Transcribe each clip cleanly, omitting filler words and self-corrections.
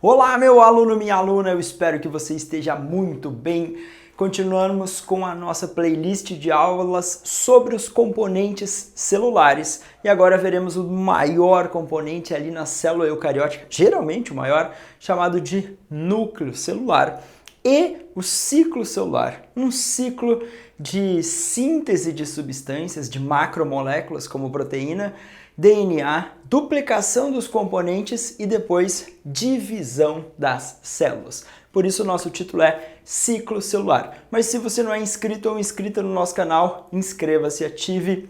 Olá, meu aluno, minha aluna, eu espero que você esteja muito bem. Continuamos com a nossa playlist de aulas sobre os componentes celulares e agora veremos o maior componente ali na célula eucariótica, geralmente o maior, chamado de núcleo celular. E o ciclo celular, um ciclo de síntese de substâncias, de macromoléculas como proteína, DNA, duplicação dos componentes e depois divisão das células. Por isso o nosso título é Ciclo Celular. Mas se você não é inscrito ou inscrita no nosso canal, inscreva-se, ative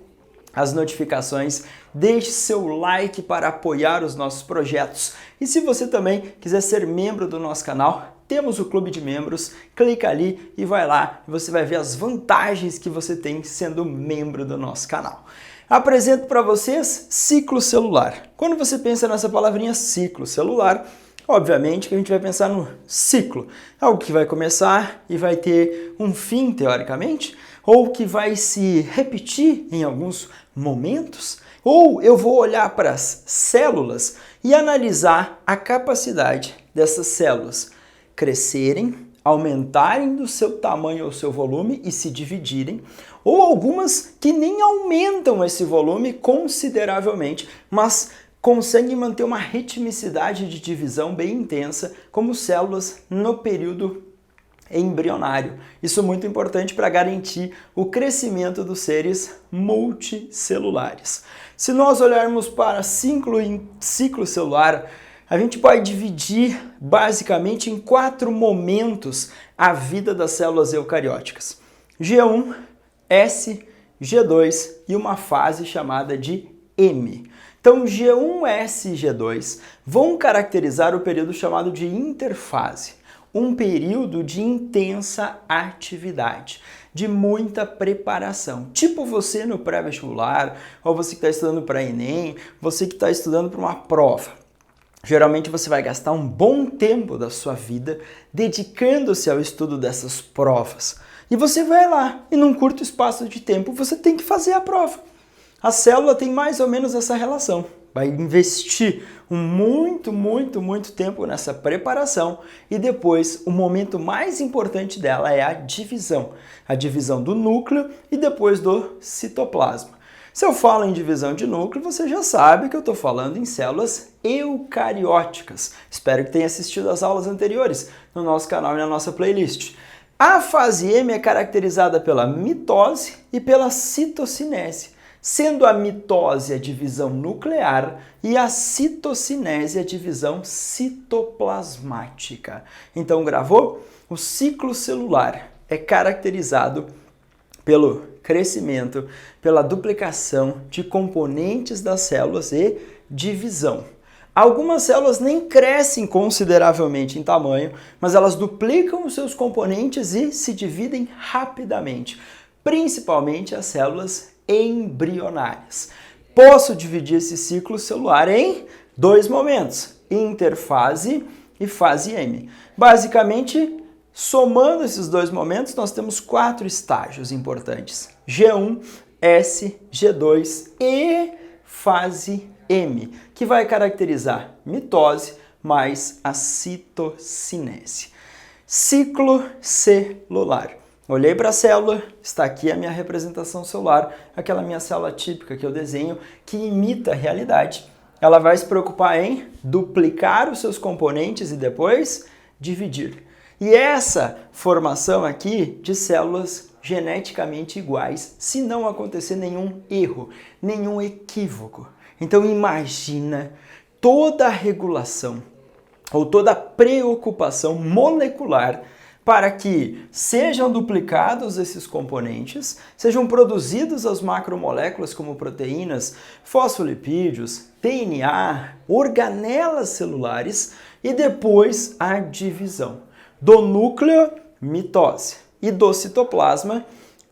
as notificações, deixe seu like para apoiar os nossos projetos. E se você também quiser ser membro do nosso canal, temos o clube de membros, clica ali e vai lá, e você vai ver as vantagens que você tem sendo membro do nosso canal. Apresento para vocês ciclo celular. Quando você pensa nessa palavrinha ciclo celular, obviamente que a gente vai pensar no ciclo, algo que vai começar e vai ter um fim, teoricamente, ou que vai se repetir em alguns momentos, ou eu vou olhar para as células e analisar a capacidade dessas células crescerem, aumentarem do seu tamanho ou seu volume e se dividirem, ou algumas que nem aumentam esse volume consideravelmente, mas conseguem manter uma ritmicidade de divisão bem intensa, como células no período embrionário. Isso é muito importante para garantir o crescimento dos seres multicelulares. Se nós olharmos para ciclo celular, a gente pode dividir basicamente em 4 momentos a vida das células eucarióticas: G1, S, G2 e uma fase chamada de M. Então, G1, S e G2 vão caracterizar o período chamado de interfase, um período de intensa atividade, de muita preparação. Tipo você no pré-vestibular, ou você que está estudando para Enem, você que está estudando para uma prova. Geralmente você vai gastar um bom tempo da sua vida dedicando-se ao estudo dessas provas. E você vai lá e num curto espaço de tempo você tem que fazer a prova. A célula tem mais ou menos essa relação. Vai investir muito tempo nessa preparação e depois o momento mais importante dela é a divisão. A divisão do núcleo e depois do citoplasma. Se eu falo em divisão de núcleo, você já sabe que eu estou falando em células eucarióticas. Espero que tenha assistido às aulas anteriores no nosso canal e na nossa playlist. A fase M é caracterizada pela mitose e pela citocinese, sendo a mitose a divisão nuclear e a citocinese a divisão citoplasmática. Então, gravou? O ciclo celular é caracterizado pelo crescimento, pela duplicação de componentes das células e divisão. Algumas células nem crescem consideravelmente em tamanho, mas elas duplicam os seus componentes e se dividem rapidamente, principalmente as células embrionárias. Posso dividir esse ciclo celular em 2 momentos, interfase e fase M. Basicamente, somando esses 2 momentos, nós temos 4 estágios importantes: G1, S, G2 e fase M, que vai caracterizar mitose mais a citocinese. Ciclo celular. Olhei para a célula, está aqui a minha representação celular, aquela minha célula típica que eu desenho, que imita a realidade. Ela vai se preocupar em duplicar os seus componentes e depois dividir. E essa formação aqui de células geneticamente iguais, se não acontecer nenhum erro, nenhum equívoco. Então imagina toda a regulação ou toda a preocupação molecular para que sejam duplicados esses componentes, sejam produzidas as macromoléculas como proteínas, fosfolipídios, DNA, organelas celulares e depois a divisão. Do núcleo, mitose, e do citoplasma,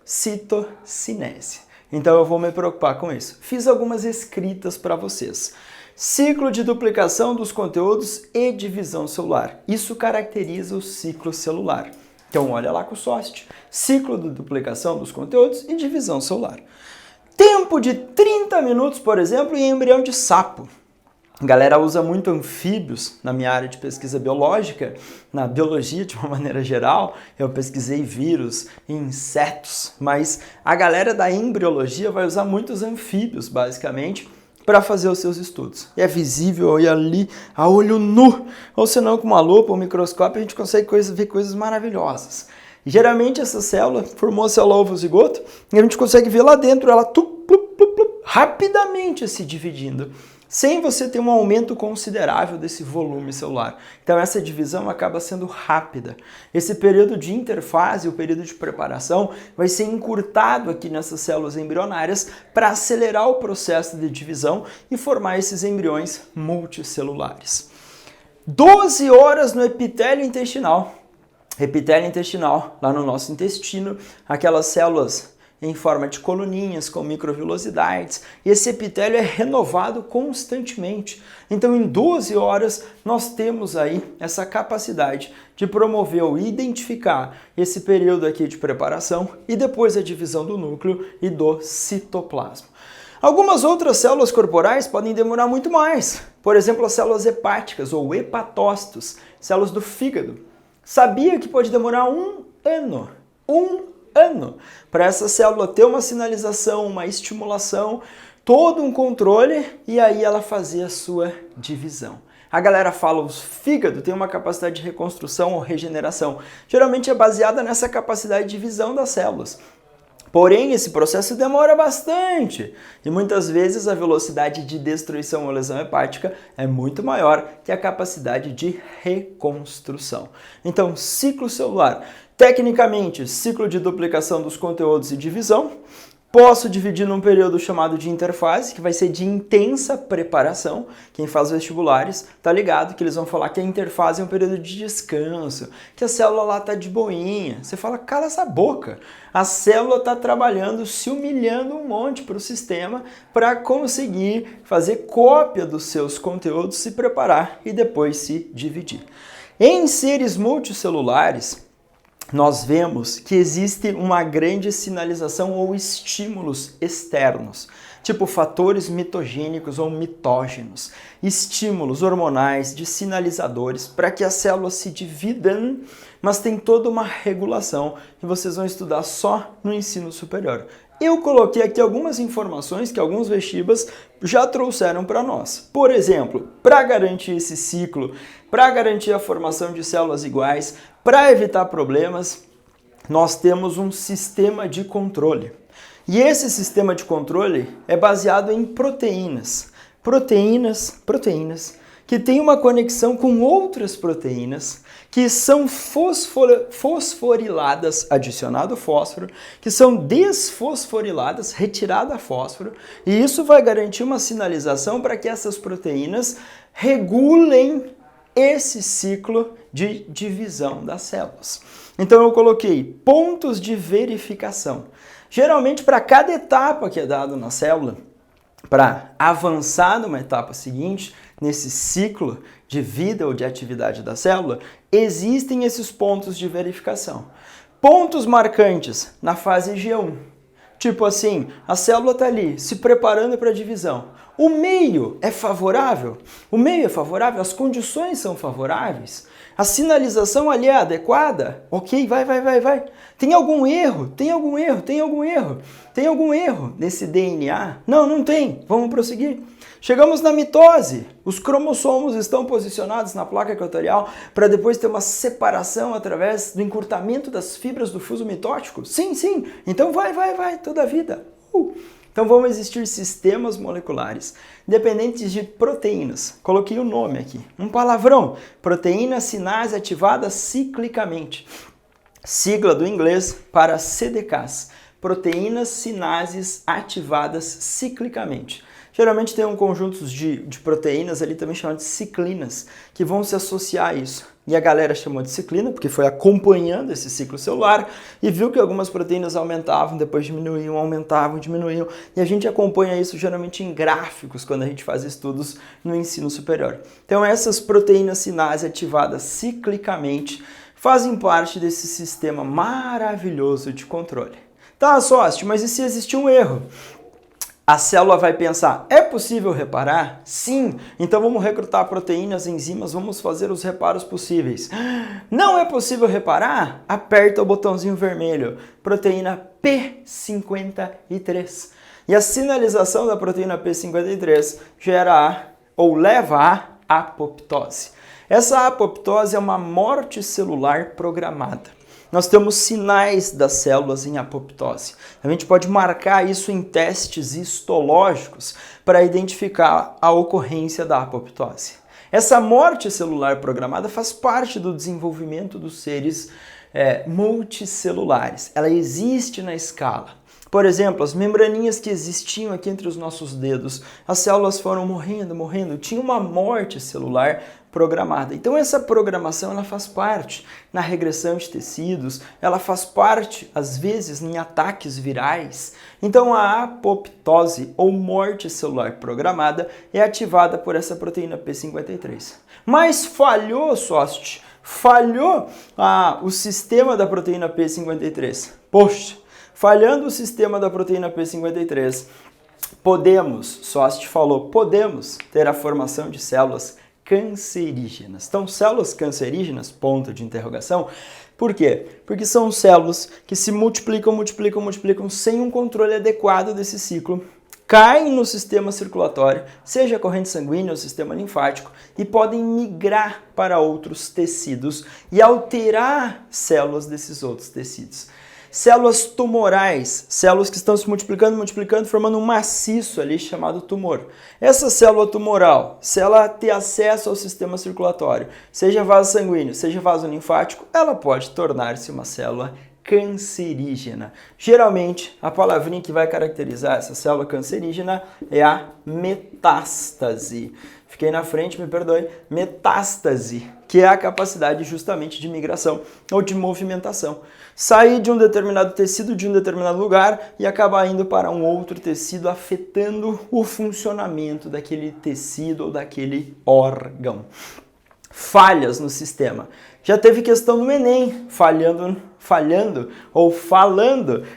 citocinese. Então eu vou me preocupar com isso. Fiz algumas escritas para vocês. Ciclo de duplicação dos conteúdos e divisão celular. Isso caracteriza o ciclo celular. Então olha lá com o SOST. Ciclo de duplicação dos conteúdos e divisão celular. Tempo de 30 minutos, por exemplo, em embrião de sapo. A galera usa muito anfíbios na minha área de pesquisa biológica, na biologia de uma maneira geral. Eu pesquisei vírus e insetos, mas a galera da embriologia vai usar muitos anfíbios, basicamente, para fazer os seus estudos. E é visível e ali a olho nu, ou se não com uma lupa ou um microscópio, a gente consegue ver coisas maravilhosas. E, geralmente essa célula formou a célula ovo-zigoto e a gente consegue ver lá dentro ela rapidamente se dividindo, sem você ter um aumento considerável desse volume celular. Então essa divisão acaba sendo rápida. Esse período de interfase, o período de preparação, vai ser encurtado aqui nessas células embrionárias para acelerar o processo de divisão e formar esses embriões multicelulares. 12 horas no epitélio intestinal. Epitélio intestinal, lá no nosso intestino, aquelas células em forma de coluninhas com microvilosidades, e esse epitélio é renovado constantemente. Então, em 12 horas, nós temos aí essa capacidade de promover ou identificar esse período aqui de preparação e depois a divisão do núcleo e do citoplasma. Algumas outras células corporais podem demorar muito mais. Por exemplo, as células hepáticas ou hepatócitos, células do fígado. Sabia que pode demorar um ano para essa célula ter uma sinalização, uma estimulação, todo um controle e aí ela fazer a sua divisão. A galera fala o fígado tem uma capacidade de reconstrução ou regeneração. Geralmente é baseada nessa capacidade de divisão das células. Porém, esse processo demora bastante e muitas vezes a velocidade de destruição ou lesão hepática é muito maior que a capacidade de reconstrução. Então, ciclo celular. Tecnicamente, ciclo de duplicação dos conteúdos e divisão. Posso dividir num período chamado de interfase, que vai ser de intensa preparação. Quem faz vestibulares tá ligado que eles vão falar que a interfase é um período de descanso, que a célula lá tá de boinha. Você fala, cala essa boca. A célula tá trabalhando, se humilhando um monte para o sistema para conseguir fazer cópia dos seus conteúdos, se preparar e depois se dividir. Em seres multicelulares, nós vemos que existe uma grande sinalização ou estímulos externos, tipo fatores mitogênicos ou mitógenos, estímulos hormonais de sinalizadores para que as células se dividam, mas tem toda uma regulação que vocês vão estudar só no ensino superior. Eu coloquei aqui algumas informações que alguns vestibas já trouxeram para nós. Por exemplo, para garantir esse ciclo, para garantir a formação de células iguais, para evitar problemas, nós temos um sistema de controle. E esse sistema de controle é baseado em proteínas. Proteínas que têm uma conexão com outras proteínas que são fosforiladas, adicionado fósforo, que são desfosforiladas, retirada fósforo, e isso vai garantir uma sinalização para que essas proteínas regulem esse ciclo de divisão das células. Então eu coloquei pontos de verificação. Geralmente para cada etapa que é dado na célula, para avançar numa etapa seguinte, nesse ciclo de vida ou de atividade da célula, existem esses pontos de verificação. Pontos marcantes na fase G1. Tipo assim, a célula está ali se preparando para a divisão. O meio é favorável? O meio é favorável? As condições são favoráveis? A sinalização ali é adequada? Ok, vai. Tem algum erro? Tem algum erro nesse DNA? Não tem. Vamos prosseguir. Chegamos na mitose. Os cromossomos estão posicionados na placa equatorial para depois ter uma separação através do encurtamento das fibras do fuso mitótico? Sim. Então vai, toda a vida. Então vão existir sistemas moleculares dependentes de proteínas. Coloquei o nome aqui. Um palavrão. Proteína sinase ativada ciclicamente. Sigla do inglês para CDKs. Proteínas sinases ativadas ciclicamente. Geralmente tem um conjunto de proteínas ali também chamado de ciclinas, que vão se associar a isso. E a galera chamou de ciclina, porque foi acompanhando esse ciclo celular e viu que algumas proteínas aumentavam, depois diminuíam, aumentavam, diminuíam. E a gente acompanha isso geralmente em gráficos, quando a gente faz estudos no ensino superior. Então essas proteínas sinase ativadas ciclicamente fazem parte desse sistema maravilhoso de controle. Tá, Sócio, mas e se existir um erro? A célula vai pensar, é possível reparar? Sim, então vamos recrutar proteínas, enzimas, vamos fazer os reparos possíveis. Não é possível reparar? Aperta o botãozinho vermelho, proteína P53. E a sinalização da proteína P53 gera ou leva à apoptose. Essa apoptose é uma morte celular programada. Nós temos sinais das células em apoptose. A gente pode marcar isso em testes histológicos para identificar a ocorrência da apoptose. Essa morte celular programada faz parte do desenvolvimento dos seres multicelulares. Ela existe na escala. Por exemplo, as membraninhas que existiam aqui entre os nossos dedos, as células foram morrendo, tinha uma morte celular programada. Então essa programação ela faz parte na regressão de tecidos, ela faz parte, às vezes, em ataques virais. Então a apoptose ou morte celular programada é ativada por essa proteína P53. Mas falhou, sócio, falhou o sistema da proteína P53. Poxa! Falhando o sistema da proteína P53, podemos, Sost falou, podemos ter a formação de células cancerígenas. Então, células cancerígenas, ponto de interrogação. Por quê? Porque são células que se multiplicam sem um controle adequado desse ciclo, caem no sistema circulatório, seja corrente sanguínea ou sistema linfático, e podem migrar para outros tecidos e alterar células desses outros tecidos. Células tumorais, células que estão se multiplicando, formando um maciço ali chamado tumor. Essa célula tumoral, se ela ter acesso ao sistema circulatório, seja vaso sanguíneo, seja vaso linfático, ela pode tornar-se uma célula cancerígena. Geralmente, a palavrinha que vai caracterizar essa célula cancerígena é a metástase. Fiquei na frente, me perdoe. Metástase, que é a capacidade justamente de migração ou de movimentação. Sair de um determinado tecido, de um determinado lugar e acabar indo para um outro tecido, afetando o funcionamento daquele tecido ou daquele órgão. Falhas no sistema. Já teve questão no Enem, falando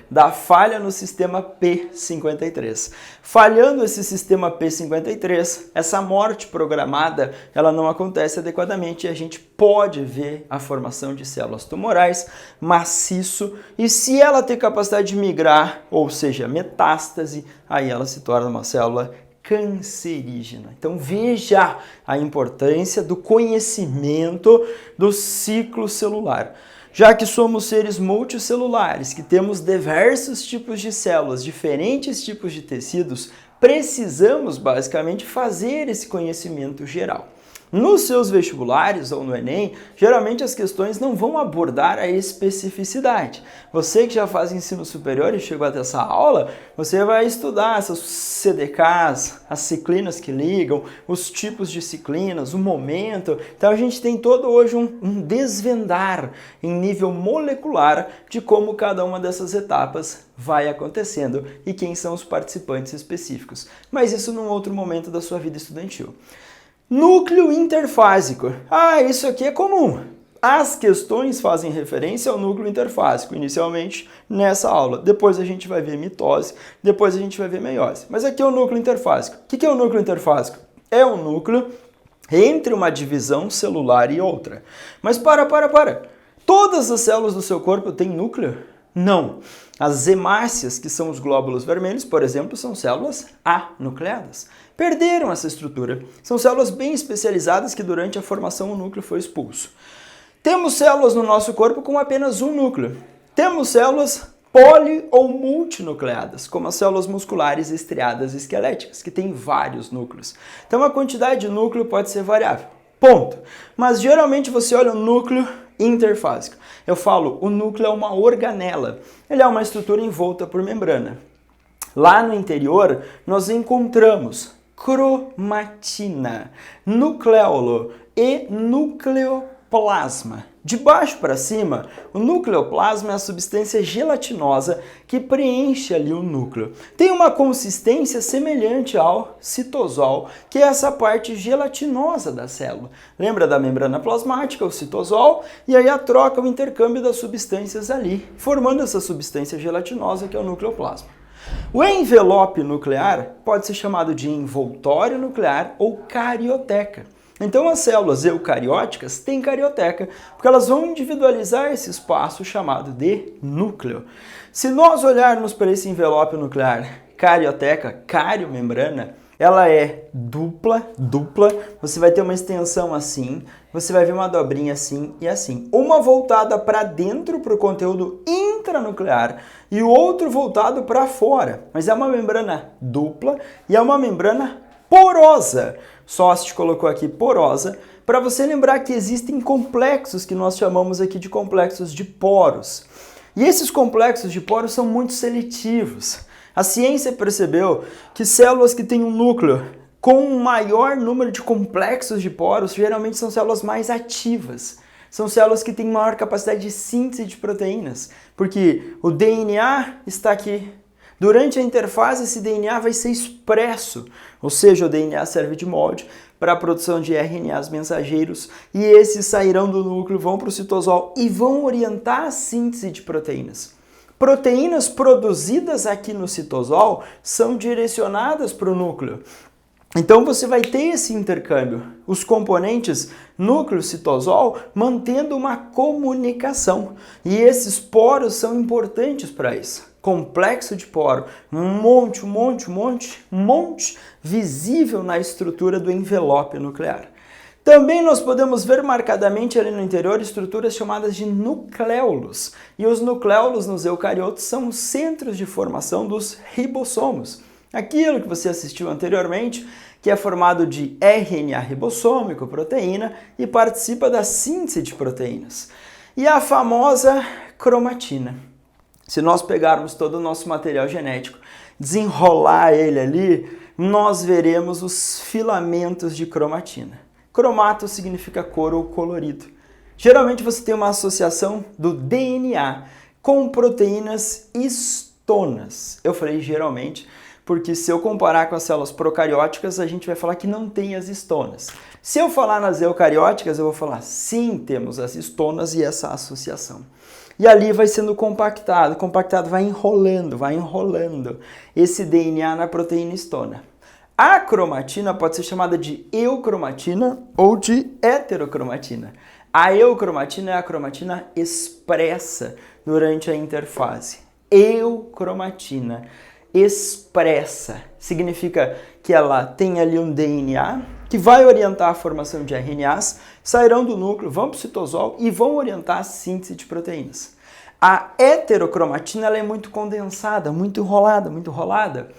da falha no sistema P53. Falhando esse sistema P53, essa morte programada, ela não acontece adequadamente e a gente pode ver a formação de células tumorais, maciço, e se ela tem capacidade de migrar, ou seja, metástase, aí ela se torna uma célula cancerígena. Então veja a importância do conhecimento do ciclo celular. Já que somos seres multicelulares, que temos diversos tipos de células, diferentes tipos de tecidos, precisamos basicamente fazer esse conhecimento geral. Nos seus vestibulares ou no Enem, geralmente as questões não vão abordar a especificidade. Você que já faz ensino superior e chegou até essa aula, você vai estudar essas CDKs, as ciclinas que ligam, os tipos de ciclinas, o momento. Então a gente tem todo hoje um desvendar em nível molecular de como cada uma dessas etapas vai acontecendo e quem são os participantes específicos. Mas isso num outro momento da sua vida estudantil. Núcleo interfásico. Isso aqui é comum. As questões fazem referência ao núcleo interfásico, inicialmente nessa aula. Depois a gente vai ver mitose, depois a gente vai ver meiose. Mas aqui é o núcleo interfásico. O que é o núcleo interfásico? É um núcleo entre uma divisão celular e outra. Mas para. Todas as células do seu corpo têm núcleo? Não. As hemácias, que são os glóbulos vermelhos, por exemplo, são células anucleadas. Perderam essa estrutura. São células bem especializadas que durante a formação o núcleo foi expulso. Temos células no nosso corpo com apenas um núcleo. Temos células poli ou multinucleadas, como as células musculares estriadas esqueléticas, que têm vários núcleos. Então a quantidade de núcleo pode ser variável. Ponto. Mas geralmente você olha o núcleo interfásico. Eu falo, o núcleo é uma organela. Ele é uma estrutura envolta por membrana. Lá no interior, nós encontramos cromatina, nucleolo e nucleoplasma. De baixo para cima, o nucleoplasma é a substância gelatinosa que preenche ali o núcleo. Tem uma consistência semelhante ao citosol, que é essa parte gelatinosa da célula. Lembra da membrana plasmática, o citosol? E aí a troca, o intercâmbio das substâncias ali, formando essa substância gelatinosa que é o nucleoplasma. O envelope nuclear pode ser chamado de envoltório nuclear ou carioteca. Então as células eucarióticas têm carioteca, porque elas vão individualizar esse espaço chamado de núcleo. Se nós olharmos para esse envelope nuclear, carioteca, cariomembrana, ela é dupla, você vai ter uma extensão assim, você vai ver uma dobrinha assim e assim. Uma voltada para dentro, para o conteúdo intranuclear, e o outro voltado para fora. Mas é uma membrana dupla e é uma membrana porosa. Sócrates colocou aqui porosa, para você lembrar que existem complexos que nós chamamos aqui de complexos de poros. E esses complexos de poros são muito seletivos. A ciência percebeu que células que têm um núcleo com um maior número de complexos de poros geralmente são células mais ativas. São células que têm maior capacidade de síntese de proteínas, porque o DNA está aqui. Durante a interfase, esse DNA vai ser expresso, ou seja, o DNA serve de molde para a produção de RNAs mensageiros e esses sairão do núcleo, vão para o citosol e vão orientar a síntese de proteínas. Proteínas produzidas aqui no citosol são direcionadas para o núcleo. Então você vai ter esse intercâmbio, os componentes núcleo-citosol mantendo uma comunicação. E esses poros são importantes para isso. Complexo de poro, um monte visível na estrutura do envelope nuclear. Também nós podemos ver marcadamente ali no interior estruturas chamadas de nucléolos. E os nucléolos nos eucariotos são os centros de formação dos ribossomos. Aquilo que você assistiu anteriormente, que é formado de RNA ribossômico, proteína, e participa da síntese de proteínas. E a famosa cromatina. Se nós pegarmos todo o nosso material genético, desenrolar ele ali, nós veremos os filamentos de cromatina. Cromato significa cor ou colorido. Geralmente você tem uma associação do DNA com proteínas histonas. Eu falei geralmente, porque se eu comparar com as células procarióticas, a gente vai falar que não tem as histonas. Se eu falar nas eucarióticas, eu vou falar sim, temos as histonas e essa associação. E ali vai sendo compactado, vai enrolando esse DNA na proteína histona. A cromatina pode ser chamada de eucromatina ou de heterocromatina. A eucromatina é a cromatina expressa durante a interfase. Eucromatina expressa significa que ela tem ali um DNA que vai orientar a formação de RNAs, sairão do núcleo, vão para o citosol e vão orientar a síntese de proteínas. A heterocromatina ela é muito condensada, muito enrolada.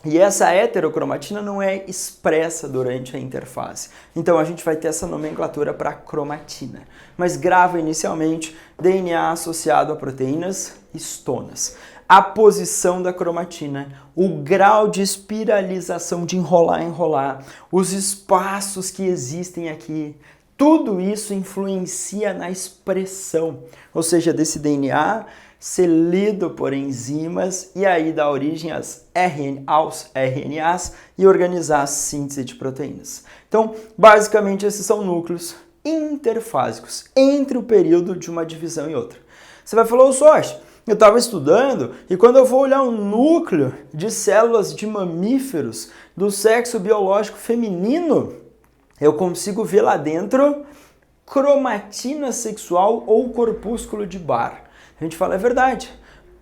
E essa heterocromatina não é expressa durante a interfase. Então a gente vai ter essa nomenclatura para cromatina. Mas grava inicialmente DNA associado a proteínas histonas. A posição da cromatina, o grau de espiralização, de enrolar, os espaços que existem aqui, tudo isso influencia na expressão, ou seja, desse DNA ser lido por enzimas e aí dá origem aos RNAs e organizar a síntese de proteínas. Então, basicamente, esses são núcleos interfásicos entre o período de uma divisão e outra. Você vai falar, ô Sochi, eu estava estudando e quando eu vou olhar um núcleo de células de mamíferos do sexo biológico feminino, eu consigo ver lá dentro cromatina sexual ou corpúsculo de Barr. A gente fala, é verdade.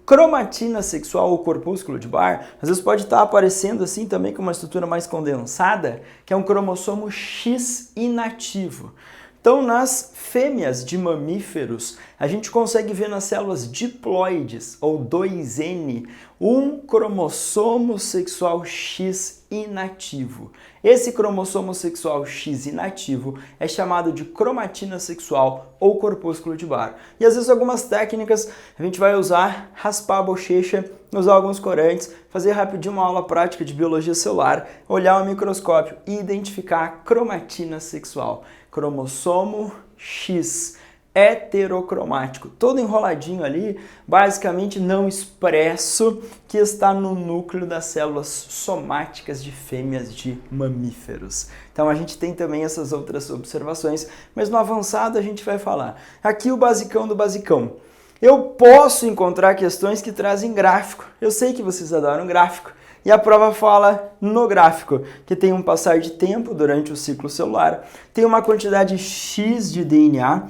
Cromatina sexual ou corpúsculo de Barr, às vezes pode estar aparecendo assim também com uma estrutura mais condensada, que é um cromossomo X inativo. Então, nas fêmeas de mamíferos, a gente consegue ver nas células diploides, ou 2N, um cromossomo sexual X inativo. Esse cromossomo sexual X inativo é chamado de cromatina sexual ou corpúsculo de Barr. E às vezes algumas técnicas a gente vai usar, raspar a bochecha, usar alguns corantes, fazer rapidinho uma aula prática de biologia celular, olhar o microscópio e identificar a cromatina sexual. Cromossomo X heterocromático, todo enroladinho ali, basicamente não expresso, que está no núcleo das células somáticas de fêmeas de mamíferos. Então a gente tem também essas outras observações, mas no avançado a gente vai falar. Aqui o basicão do basicão. eu posso encontrar questões que trazem gráfico. Eu sei que vocês adoram gráfico. E a prova fala no gráfico que tem um passar de tempo durante o ciclo celular, tem uma quantidade X de DNA,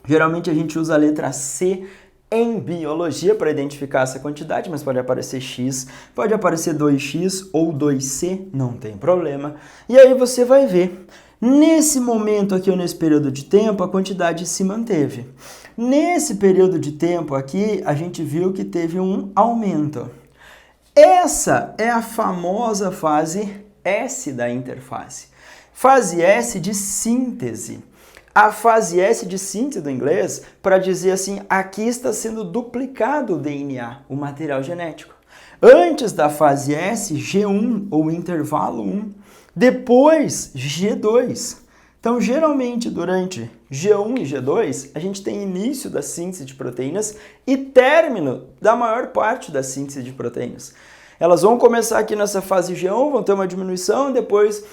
geralmente a gente usa a letra C em biologia para identificar essa quantidade, mas pode aparecer X, pode aparecer 2X ou 2C, não tem problema. E aí você vai ver, nesse momento aqui ou nesse período de tempo, a quantidade se manteve. Nesse período de tempo aqui, a gente viu que teve um aumento. Essa é a famosa fase S da interfase. Fase S de síntese. A fase S de síntese do inglês, para dizer assim, aqui está sendo duplicado o DNA, o material genético. Antes da fase S, G1 ou intervalo 1. Depois, G2. Então, geralmente, durante G1 e G2, a gente tem início da síntese de proteínas e término da maior parte da síntese de proteínas. Elas vão começar aqui nessa fase G1, vão ter uma diminuição, depois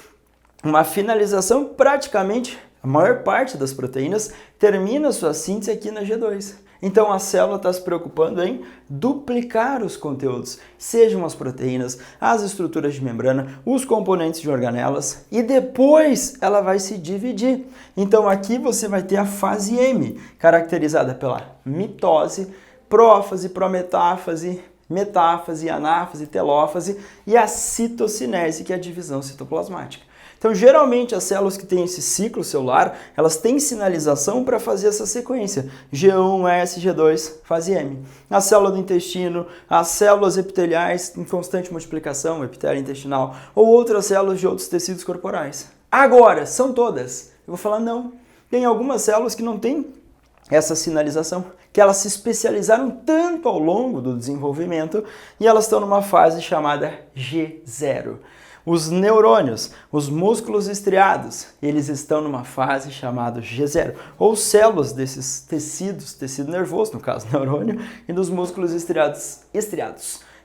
uma finalização, praticamente a maior parte das proteínas termina sua síntese aqui na G2. Então a célula está se preocupando em duplicar os conteúdos, sejam as proteínas, as estruturas de membrana, os componentes de organelas, e depois ela vai se dividir. Então aqui você vai ter a fase M, caracterizada pela mitose, prófase, prometáfase, metáfase, anáfase, telófase e a citocinese, que é a divisão citoplasmática. Então, geralmente, as células que têm esse ciclo celular, elas têm sinalização para fazer essa sequência. G1, S, G2, fase M. A célula do intestino, as células epiteliais em constante multiplicação, epitélio intestinal, ou outras células de outros tecidos corporais. Agora, são todas? Eu vou falar não. Tem algumas células que não têm essa sinalização, que elas se especializaram tanto ao longo do desenvolvimento e elas estão numa fase chamada G0. Os neurônios, os músculos estriados, eles estão numa fase chamada G0, ou células desses tecidos, tecido nervoso, no caso neurônio, e dos músculos estriados.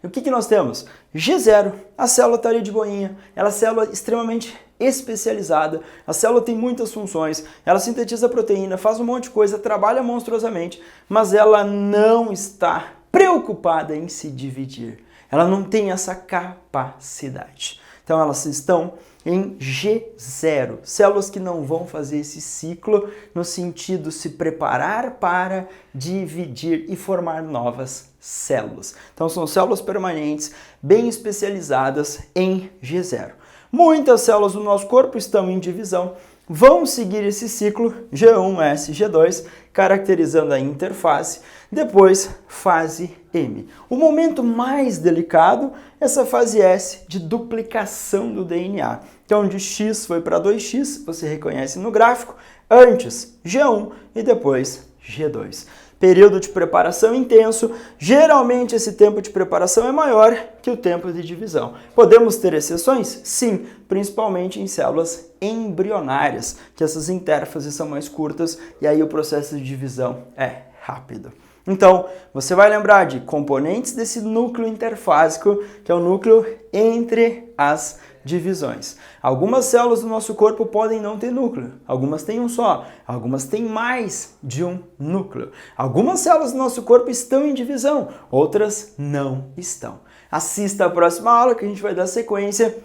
E o que nós temos? G0, a célula está ali de boinha, ela é célula extremamente especializada, a célula tem muitas funções, ela sintetiza proteína, faz um monte de coisa, trabalha monstruosamente, mas ela não está preocupada em se dividir, ela não tem essa capacidade. Então elas estão em G0, células que não vão fazer esse ciclo no sentido de se preparar para dividir e formar novas células. Então são células permanentes, bem especializadas em G0. Muitas células do nosso corpo estão em divisão, vão seguir esse ciclo G1, S, G2, caracterizando a interfase, depois fase M. O momento mais delicado é essa fase S de duplicação do DNA. Então de X foi para 2X, você reconhece no gráfico, antes G1 e depois G2. Período de preparação intenso, geralmente esse tempo de preparação é maior que o tempo de divisão. Podemos ter exceções? Sim, principalmente em células embrionárias, que essas interfaces são mais curtas e aí o processo de divisão é rápido. Então, você vai lembrar de componentes desse núcleo interfásico, que é o núcleo entre as divisões. Algumas células do nosso corpo podem não ter núcleo, algumas têm um só, algumas têm mais de um núcleo. Algumas células do nosso corpo estão em divisão, outras não estão. Assista a próxima aula que a gente vai dar sequência.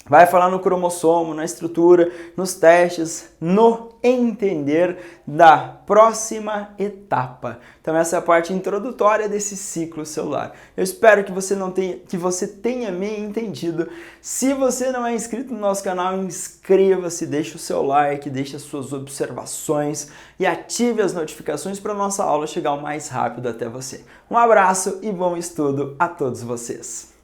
Vai falar no cromossomo, na estrutura, nos testes, no entender da próxima etapa. Então essa é a parte introdutória desse ciclo celular. Eu espero que você tenha me entendido. Se você não é inscrito no nosso canal, inscreva-se, deixe o seu like, deixe as suas observações e ative as notificações para a nossa aula chegar o mais rápido até você. Um abraço e bom estudo a todos vocês!